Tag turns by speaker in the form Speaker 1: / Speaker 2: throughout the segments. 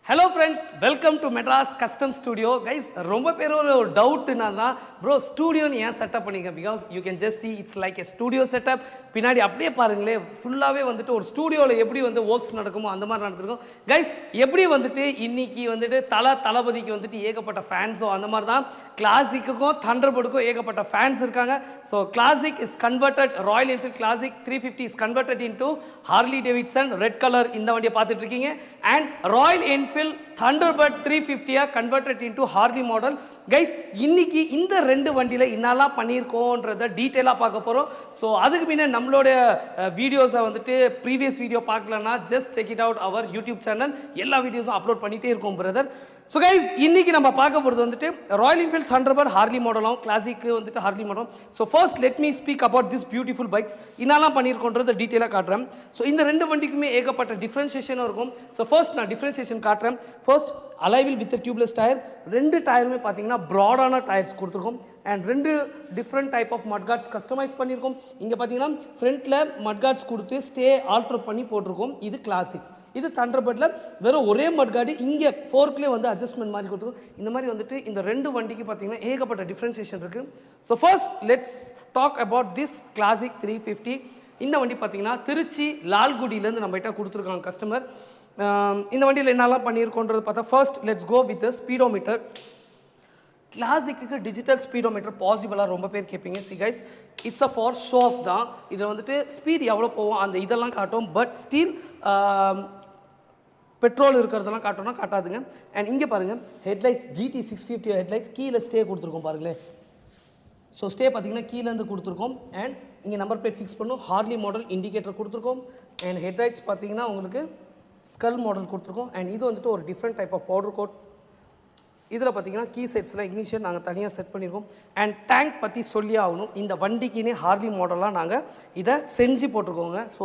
Speaker 1: Hello friends, welcome to Madras Custom Studio. Guys, ரொம்ப பேர் ஒரு டவுட் என்னன்னா bro studio நீ ஏன் செட்டப் பண்ணீங்க because you can just see it's like a studio setup. பின்னாடி அப்படியே பாருங்களே ஃபுல்லாவே வந்துட்டு ஒரு ஸ்டுடியோல எப்படி வந்து வர்க்ஸ் நடக்குமோ அந்த மாதிரி நடந்துருக்கும். Guys, எப்படி வந்துட்டு இன்னைக்கு வந்துட்டு தளபதிக்கு வந்துட்டு ஏகப்பட்ட ஃபேன்ஸோ அந்த மாதிரி தான் கிளாசிக்குக்கும் தண்டர்பர்டுக்கும் ஏகப்பட்ட ஃபேன்ஸ் இருக்காங்க. So classic is converted Royal Enfield classic 350 is converted into Harley Davidson red colour இந்த வண்டியை பார்த்துட்டு இருக்கீங்க. And Royal Enfield Thunderbird 350 converted into Harley model. Guys, இன்னைக்கு இந்த ரெண்டு வண்டியில என்னெல்லாம் பண்ணியிருக்கோன்றத டீட்டெயிலாக பார்க்க போகிறோம். ஸோ அதுக்கு முன்னே நம்மளோட வீடியோஸை வந்துட்டு ப்ரீவியஸ் வீடியோ பார்க்கலன்னா just check it out our YouTube channel. எல்லா வீடியோஸும் அப்லோட் பண்ணிகிட்டே இருக்கோம் பிரதர். ஸோ கைஸ் இன்னைக்கு நம்ம பார்க்க போகிறது வந்துட்டு ராயல் என்ஃபீல்ட் Thunderbird ஹார்லி மாடலும் கிளாசிக்கு வந்துட்டு ஹார்லி மாடலும். So first let me speak about this beautiful bikes. என்னெல்லாம் பண்ணியிருக்கோன்றத டீட்டெயிலாக காட்டுறேன். ஸோ இந்த ரெண்டு வண்டிக்குமே ஏகப்பட்ட டிஃப்ரென்ஷியேஷனும் இருக்கும். ஸோ ஃபர்ஸ்ட் நான் டிஃப்ரென்ஷியேஷன் காட்டுறேன். First alloy wheel with tubeless tyre. ரெண்டு டயருமே பார்த்தீங்கன்னா ப்ராடான டயர்ஸ் கொடுத்துருக்கோம். அண்ட் ரெண்டு different type of mudguards customise பண்ணியிருக்கோம். இங்கே பார்த்தீங்கன்னா ஃப்ரண்ட்டில் மட்கார்ட்ஸ் கொடுத்து ஸ்டே ஆல்டர் பண்ணி போட்டிருக்கோம். இது கிளாசிக். இது Thunderbirdல வெறும் ஒரே மட்கார்டு இங்கே ஃபோர்க்லேயே வந்து அட்ஜஸ்ட்மெண்ட் மாதிரி கொடுத்துருக்கோம். இந்த மாதிரி வந்துட்டு இந்த ரெண்டு வண்டிக்கு பார்த்தீங்கன்னா ஏகப்பட்ட டிஃப்ரென்சியேஷன் இருக்குது. So first let's talk about this classic 350. இந்த வண்டி பார்த்தீங்கன்னா திருச்சி லால்குடியிலேருந்து நம்மகிட்ட கொடுத்துருக்காங்க கஸ்டமர். இந்த வண்டியில் என்னெல்லாம் பண்ணியிருக்கோன்றது பார்த்தா first let's go with speedometer. கிளாசிக்கு டிஜிட்டல் ஸ்பீடோமீட்டர் பாசிபிளாக ரொம்ப பேர் கேட்பீங்க. See guys it's a for show off தான். இதில் வந்துட்டு ஸ்பீட் எவ்வளோ போவோம் அந்த இதெல்லாம் காட்டும். பட் ஸ்டில் பெட்ரோல் இருக்கிறதெல்லாம் காட்டணும்னா காட்டாதுங்க. அண்ட் இங்கே பாருங்கள் ஹெட்லைட்ஸ் GT 650 ஹெட்லைட்ஸ் கீழே ஸ்டே கொடுத்துருக்கோம் பாருங்களேன். ஸோ ஸ்டே பார்த்தீங்கன்னா கீழேருந்து கொடுத்துருக்கோம். அண்ட் இங்கே நம்பர் பிளேட் ஃபிக்ஸ் பண்ணும். ஹார்லி மாடல் இண்டிகேட்டர் கொடுத்துருக்கோம். அண்ட் ஹெட்லைட்ஸ் பார்த்தீங்கன்னா உங்களுக்கு ஸ்கல் மாடல் கொடுத்துருக்கோம். அண்ட் இது வந்துட்டு ஒரு different type of powder coat. இதில் பார்த்தீங்கன்னா கீ செட்ஸ்லாம் இக்னிஷியன் நாங்கள் தனியாக செட் பண்ணியிருக்கோம். அண்ட் டேங்க் பற்றி சொல்லி ஆகணும். இந்த வண்டிக்குன்னே ஹார்லி மாடலாக நாங்கள் இதை செஞ்சு போட்டிருக்கோங்க. ஸோ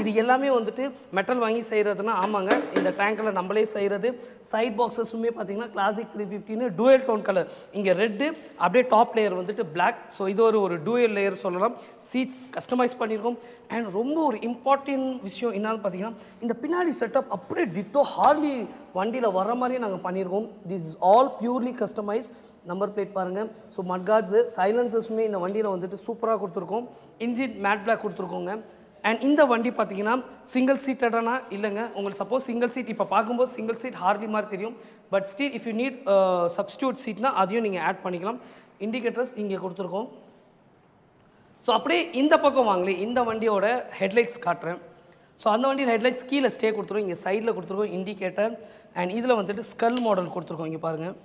Speaker 1: இது எல்லாமே வந்துட்டு மெட்டல் வாங்கி செய்கிறதுனா ஆமாங்க இந்த டேங்கில் நம்மளே செய்கிறது. சைட் பாக்ஸஸுமே பார்த்தீங்கன்னா கிளாசிக் 350 டூயல் டோன் கலர். இங்கே ரெட்டு அப்படியே டாப் லேயர் வந்துட்டு பிளாக். ஸோ இது ஒரு டூயல் லேயர் சொல்லலாம். சீட்ஸ் கஸ்டமைஸ் பண்ணியிருக்கோம். அண்ட் ரொம்ப ஒரு இம்பார்ட்டன்ட் விஷயம் என்னன்னு பார்த்தீங்கன்னா இந்த பின்னாடி செட்டப் அப்படியே டிட்டோ ஹார்லி வண்டியில் வர மாதிரியே நாங்கள் பண்ணியிருக்கோம். This is all purely customise. Number plate பாருங்கள். ஸோ மட்கார்ட்ஸு சைலன்சஸுமே இந்த வண்டியில் வந்துட்டு சூப்பராக கொடுத்துருக்கோம். இன்ஜின் மேட் பிளாக் கொடுத்துருக்கோங்க. அண்ட் இந்த வண்டி பார்த்தீங்கன்னா சிங்கிள் சீட்டடானா இல்லைங்க. உங்களுக்கு சப்போஸ் சிங்கிள் சீட் இப்போ பார்க்கும்போது சிங்கிள் சீட் ஹார்லி மாதிரி தெரியும். But still if you need substitute சீட்னா அதையும் நீங்கள் ஆட் பண்ணிக்கலாம். இண்டிகேட்டர்ஸ் இங்கே கொடுத்துருக்கோம். ஸோ அப்படியே இந்த பக்கம் வாங்களே இந்த வண்டியோட ஹெட்லைட்ஸ் காட்டுறேன். ஸோ அந்த வண்டியில் ஹெட்லைட்ஸ் கீழே ஸ்டே கொடுத்துருக்கோம். இங்கே சைடில் கொடுத்துருக்கோம் இண்டிகேட்டர். அண்ட் இதில் வந்துட்டு ஸ்கல் மாடல் கொடுத்துருக்கோம். இங்கே பாருங்கள்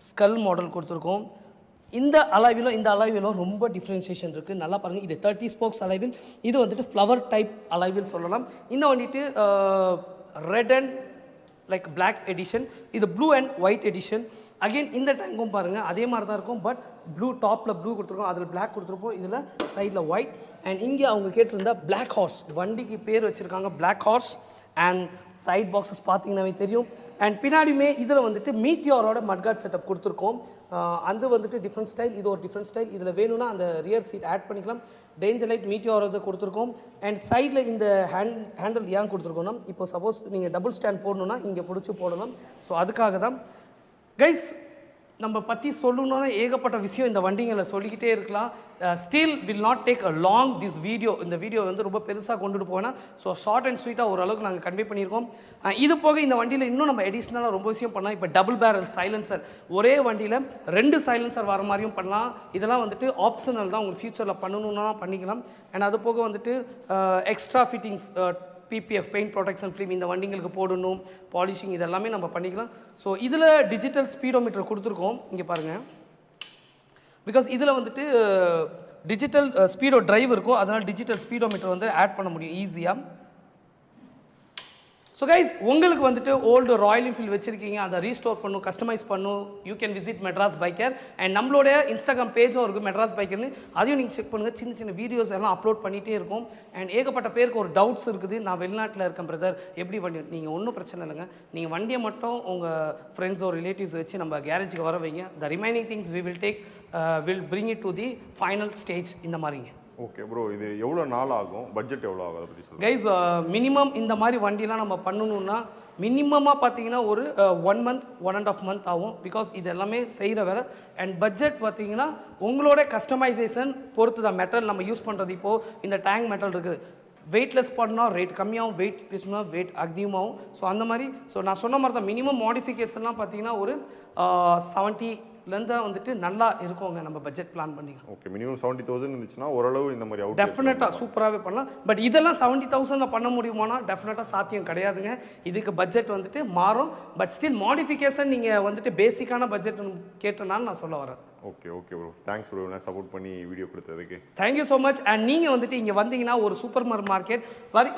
Speaker 1: ஸ்கல் மாடல் கொடுத்துருக்கோம். இந்த அலைவிலும் ரொம்ப டிஃப்ரென்சியேஷன் இருக்குது. நல்லா பாருங்கள். இது 30 ஸ்போக்ஸ் அலைவில். இது வந்துட்டு ஃப்ளவர் டைப் அலைவில் சொல்லலாம். இந்த வந்துட்டு red and like black edition. இது blue and white edition. Again இந்த டேங்கும் பாருங்கள் அதே மாதிரி தான் இருக்கும். பட் ப்ளூ டாப்பில் ப்ளூ கொடுத்துருக்கோம். அதில் பிளாக் கொடுத்துருப்போம். இதில் சைடில் ஒயிட். அண்ட் இங்கே அவங்க கேட்டிருந்தா பிளாக் ஹார்ஸ் வண்டிக்கு பேர் வச்சுருக்காங்க black horse. And side boxes பார்த்தீங்கன்னாவே தெரியும். அண்ட் பின்னாடியுமே இதில் வந்துட்டு மீட்டியோரோட மட்கார்ட் செட்டப் கொடுத்துருக்கோம். அது வந்துட்டு டிஃப்ரெண்ட் ஸ்டைல். இது ஒரு டிஃப்ரெண்ட் ஸ்டைல். இதில் வேணும்னா அந்த ரியர் சீட் ஆட் பண்ணிக்கலாம். டேஞ்சர் லைட் மீட்டியோரோட கொடுத்துருக்கோம். அண்ட் சைடில் இந்த ஹேண்டில் ஏன் கொடுத்துருக்கோம்னா இப்போ சப்போஸ் நீங்கள் டபுள் ஸ்டாண்ட் போடணுன்னா இங்கே பிடிச்சி போடலாம். ஸோ அதுக்காக தான் கைஸ் நம்ம பற்றி சொல்லணுன்னா ஏகப்பட்ட விஷயம் இந்த வண்டிங்களை சொல்லிக்கிட்டே இருக்கலாம். Still will not take a long this video. இந்த வீடியோ வந்து ரொம்ப பெருசாக கொண்டுட்டு போனால் ஸோ ஷார்ட் அண்ட் ஸ்வீட்டாக ஓரளவுக்கு நாங்கள் கன்வே பண்ணியிருக்கோம். இது போக இந்த வண்டியில் இன்னும் நம்ம எடிஷ்னலாக ரொம்ப விஷயம் பண்ணலாம். இப்போ டபுள் பேரல் சைலன்சர் ஒரே வண்டியில் 2 சைலன்சர் வர மாதிரியும் பண்ணலாம். இதெல்லாம் வந்துட்டு ஆப்ஷனல் தான். உங்களுக்கு ஃபியூச்சரில் பண்ணணுன்னா பண்ணிக்கலாம். அண்ட் அது போக வந்துட்டு extra fittings PPF paint protection film இந்த வண்டிங்களுக்கு போடணும். பாலிஷிங் இதெல்லாமே நம்ம பண்ணிக்கலாம். ஸோ இதில் டிஜிட்டல் ஸ்பீடோமீட்டர் கொடுத்துருக்கோம். இங்கே பாருங்கள். பிகாஸ் இதில் வந்துட்டு டிஜிட்டல் ஸ்பீடோ டிரைவ் இருக்கும். அதனால் டிஜிட்டல் ஸ்பீடோமீட்டர் வந்து ஆட் பண்ண முடியும் ஈஸியாக. ஸோ கைஸ் உங்களுக்கு வந்துட்டு ஓல்டு ராயல் என்ஃபீல்டு வச்சுருக்கீங்க அதை ரீஸ்டோர் பண்ணும் கஸ்டமைஸ் பண்ணும் you can visit Madrasbikecare. And நம்மளோட இன்ஸ்டாகிராம் பேஜும் இருக்குது Madrasbikecare. அதையும் நீங்கள் செக் பண்ணுங்கள். சின்ன சின்ன வீடியோஸ் எல்லாம் அப்லோட் பண்ணிகிட்டே இருக்கும். அண்ட் ஏகப்பட்ட பேருக்கு ஒரு டவுட்ஸ் இருக்குது. நான் வெளிநாட்டில் இருக்கேன் பிரதர் எப்படி வண்டி நீங்கள் ஒன்றும் பிரச்சனை இல்லைங்க. நீங்கள் வண்டியை மட்டும் உங்கள் ஃப்ரெண்ட்ஸோ ரிலேட்டிவ்ஸ் வச்சு நம்ம கேரேஜுக்கு வர வைங்க. The remaining things we will take will bring it to the final stage இந்த மாதிரிங்க.
Speaker 2: ஓகே ப்ரோ, இது எவ்வளோ நாள் ஆகும், பட்ஜெட் எவ்வளோ ஆகும் அதை பற்றி சொல்லுங்கள்.
Speaker 1: கைஸ் மினிமம் இந்த மாதிரி வண்டிலாம் நம்ம பண்ணணுன்னா மினிமமாக பார்த்தீங்கன்னா ஒரு 1 மந்த் 1.5 மந்த் ஆகும். பிகாஸ் இது எல்லாமே செய்கிற வேலை. அண்ட் பட்ஜெட் பார்த்தீங்கன்னா உங்களோட கஸ்டமைசேஷன் பொறுத்து தான். மெட்டல் நம்ம யூஸ் பண்ணுறது, இப்போது இந்த டேங்க் மெட்டல் இருக்குது, வெயிட்லெஸ் பண்ணால் ரேட் கம்மியாகும், வெயிட் பேசணும்னா வெயிட் அதிகமாகும். ஸோ அந்த மாதிரி நான் சொன்ன மாதிரி தான் மினிமம் மாடிஃபிகேஷன்லாம் பார்த்தீங்கன்னா ஒரு 70லேருந்து வந்துட்டு நல்லா இருக்குங்க நம்ம பட்ஜெட் பிளான் பண்ணிக்கலாம்.
Speaker 2: ஓகே, மினிமம் 70,000 இருந்துச்சுன்னா ஓரளவு இந்த மாதிரி அவுட்
Speaker 1: டெஃபினட்டாக சூப்பராகவே பண்ணலாம். பட் இதெல்லாம் 70,000 பண்ண முடியுமானா டெஃபினட்டாக சாத்தியம் கிடையாதுங்க. இதுக்கு பட்ஜெட் வந்துட்டு மாறும். பட் ஸ்டில் மாடிஃபிகேஷன் நீங்கள் வந்துட்டு பேசிக்கான பட்ஜெட் கேட்டனால நான் சொல்ல வரேன்.
Speaker 2: Okay okay bro, thanks bro, நான் சப்போர்ட் பண்ணி வீடியோ கொடுத்ததுக்கு.
Speaker 1: Thank you so much. அண்ட் நீங்கள் வந்துட்டு இங்கே வந்தீங்கன்னா ஒரு சூப்பர் மார்க்கெட்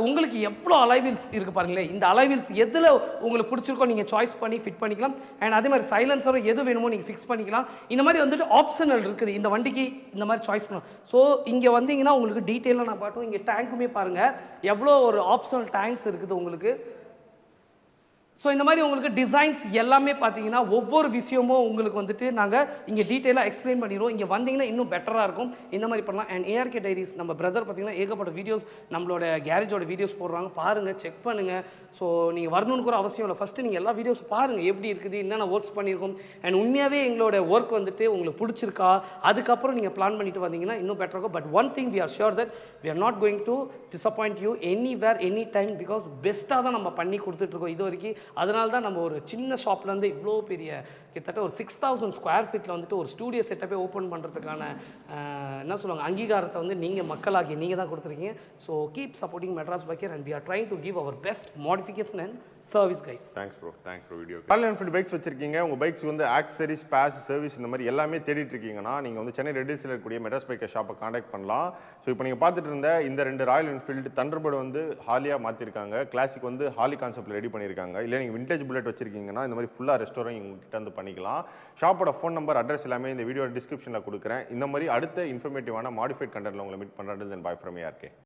Speaker 1: உங்களுக்கு எவ்வளோ அலைவீல்ஸ் இருக்குது பாருங்களேன். இந்த அலைவீல்ஸ் எதில் உங்களுக்கு பிடிச்சிருக்கோ நீங்கள் சாய்ஸ் பண்ணி ஃபிட் பண்ணிக்கலாம். அண்ட் அதே மாதிரி சைலன்சரும் எது வேணுமோ நீங்கள் ஃபிக்ஸ் பண்ணிக்கலாம். இந்த மாதிரி வந்துட்டு ஆப்ஷனல் இருக்குது இந்த வண்டிக்கு, இந்த மாதிரி சாய்ஸ் பண்ணலாம். ஸோ இங்கே வந்தீங்கன்னா உங்களுக்கு டீட்டெயிலாக நான் பாட்டும். இங்கே டேங்க்குமே பாருங்கள் எவ்வளோ ஒரு ஆப்ஷனல் டேங்க்ஸ் இருக்குது உங்களுக்கு. ஸோ இந்த மாதிரி உங்களுக்கு டிசைன்ஸ் எல்லாமே பார்த்தீங்கன்னா ஒவ்வொரு விஷயமும் உங்களுக்கு வந்துட்டு நாங்கள் இங்கே டீட்டெயிலாக எக்ஸ்பிளைன் பண்ணிடுவோம். இங்கே வந்தீங்கன்னா இன்னும் பெட்டராக இருக்கும். இந்த மாதிரி பண்ணலாம். அண்ட் ARK Diaries நம்ம பிரதர் பார்த்தீங்கன்னா ஏகப்பட்ட வீடியோஸ் நம்மளோட கேரேஜோட வீடியோஸ் போடுறாங்க, பாருங்கள், செக் பண்ணுங்கள். ஸோ நீங்கள் வரணும்னு கூட அவசியம் இல்லை. ஃபஸ்ட்டு நீங்கள் எல்லா வீடியோஸ் பாருங்கள் எப்படி இருக்குது, என்னென்ன ஒர்க்ஸ் பண்ணியிருக்கோம். அண்ட் உண்மையாகவே எங்களோட ஒர்க் வந்துட்டு உங்களுக்கு பிடிச்சிருக்கா, அதுக்கப்புறம் நீங்கள் பிளான் பண்ணிட்டு வந்தீங்கன்னா இன்னும் பெட்டராக இருக்கும். But one thing we are sure that we are not going to disappoint you anywhere any time. Because பெஸ்ட்டாக தான் நம்ம பண்ணி கொடுத்துட்ருக்கோம் இது வரைக்கும். அதனால தான் நம்ம ஒரு சின்ன ஷாப்லேருந்து இவ்வளோ பெரிய கிட்டத்தட்ட ஒரு 6,000 ஸ்கொயர் ஃபீட்டில் வந்துட்டு ஒரு ஸ்டூடியோ செட்டப்பே ஓப்பன் பண்ணுறதுக்கான என்ன சொல்லுவாங்க அங்கீகாரத்தை வந்து நீங்கள் மக்களாகி நீங்கள் தான் கொடுத்துருக்கீங்க. So keep supporting Madrasbikecare and we are trying to give our best modification and service guys.
Speaker 2: Thanks bro video. Royal Enfield bikes வச்சிருக்கீங்க, உங்கள் பைக்ஸ் வந்து ஆக்சரிஸ், ஸ்பேஸ், சர்வீஸ் இந்த மாதிரி எல்லாமே தேடிட்டு இருக்கீங்கன்னா நீங்கள் வந்து சென்னை ரெட் ஹில்ஸில் இருக்கக்கூடிய Madrasbikecare ஷாப்பை காண்டாக்ட் பண்ணலாம். ஸோ இப்போ நீங்கள் பார்த்துட்டு இருந்த இந்த 2 ராயல் என்ஃபீல்டு தண்டர்பர்ட் வந்து ஹாலியாக மாற்றிருக்காங்க, கிளாசிக் வந்து ஹாலி கான்செப்ட்டில் ரெடி பண்ணியிருக்காங்க. இல்லை நீங்கள் விண்டேஜ் புல்லட் வச்சிருக்கீங்கன்னா இந்த மாதிரி ஃபுல்லாக ரெஸ்டாரண்ட் உங்ககிட்ட வந்து பண்ணிக்கலாம். ஷாப்போட ஃபோன் நம்பர், அட்ரஸ் எல்லாமே இந்த வீடியோ டிஸ்கிரிப்ஷனில் கொடுக்குறேன். இந்த மாதிரி அடுத்த இன்ஃபர்மேட்டிவான மாடிஃபைட் கண்டென்ட்ல உங்களை மீட் பண்ணுறது. தென் பாய் ஃப்ரம் ARK.